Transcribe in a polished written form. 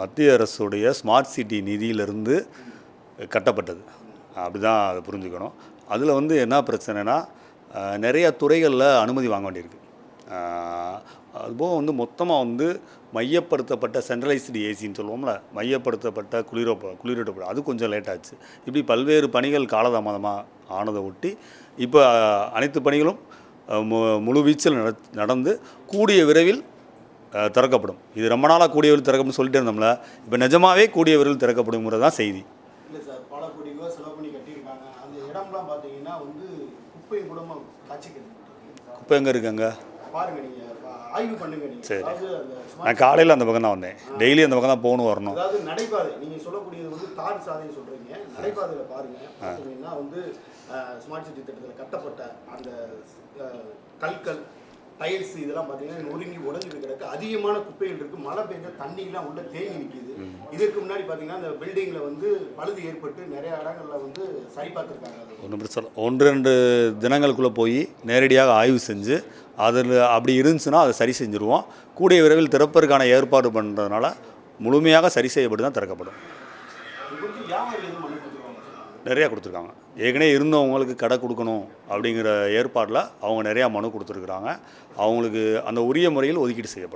மத்திய அரசுடைய smart city நிதியிலிருந்து கட்டப்பட்டது. அப்படிதான் அதை புரிஞ்சுக்கணும். அதில் என்ன பிரச்சனைனா, நிறைய துறைகளில் அனுமதி வாங்க வேண்டியிருக்கு. அதுபோக மொத்தமாக மையப்படுத்தப்பட்ட சென்ட்ரலைஸ்டு ஏசின்னு சொல்லுவோம்ல, மையப்படுத்தப்பட்ட குளிரூட்டப்படும் அது கொஞ்சம் லேட் ஆச்சு. இப்படி பல்வேறு பணிகள் காலதாமதமாக ஆனதை ஒட்டி இப்போ அனைத்து பணிகளும் முழு வீச்சில் நடந்து கூடிய விரைவில் திறக்கப்படும். இது ரொம்ப நாளாக கூடிய விரைவில் திறக்கப்படும்னு சொல்லிட்டு இருந்தோம்ல, இப்போ நிஜமாகவே கூடிய விரைவில் திறக்கப்படுங்கிறது தான் செய்தி. இல்லை சார், பல கோடி ரூபா செலவு பண்ணி கட்டியிருக்காங்க. அந்த இடம்லாம் பார்த்தீங்கன்னா குப்பை கூடமாக காட்சிக்கிறது. குப்பை எங்கே இருக்குங்க பாருங்க, நீங்கள் ஆய்வு பண்ணுங்க. சரி, நான் காலையில் அந்த பக்கம் தான் வந்தேன். டெய்லி அந்த பக்கம் தான் போகணும் வரணும். அதாவது நடைபாதை நீங்கள் சொல்லக்கூடியது தார் சாதையை சொல்கிறீங்க. நடைபாதையில் பாருங்கள், பார்த்தீங்கன்னா ஸ்மார்ட் சிட்டி திட்டத்தில் கட்டப்பட்ட அந்த கற்கள் டைல்ஸ் இதெல்லாம் பார்த்தீங்கன்னா நொறுங்கி உடஞ்சிட்டு கிடக்கு. அதிகமான குப்பைகள் இருக்குது. மழை பெய்ஞ்ச தண்ணியெலாம் உள்ள தேங்கி நிற்கிது. இதற்கு முன்னாடி பார்த்தீங்கன்னா அந்த பில்டிங்கில் பழுது ஏற்பட்டு நிறைய இடங்களில் சரி பார்த்துருக்காங்க. ஒன்றும் பிரச்சனை 1-2 தினங்களுக்குள்ளே போய் நேரடியாக ஆய்வு செஞ்சு அதில் அப்படி இருந்துச்சுன்னா அதை சரி செஞ்சுருவோம். கூடிய விரைவில் திறப்பதற்கான ஏற்பாடு பண்ணுறதுனால முழுமையாக சரி செய்யப்பட்டு தான் திறக்கப்படும். நிறையா கொடுத்துருக்காங்க. ஏற்கனவே இருந்தவங்களுக்கு கடை கொடுக்கணும் அப்படிங்கிற ஏற்பாடில் அவங்க நிறையா மனு கொடுத்துருக்குறாங்க. அவங்களுக்கு அந்த உரிய முறையில் ஒதுக்கீடு செய்யப்படும்.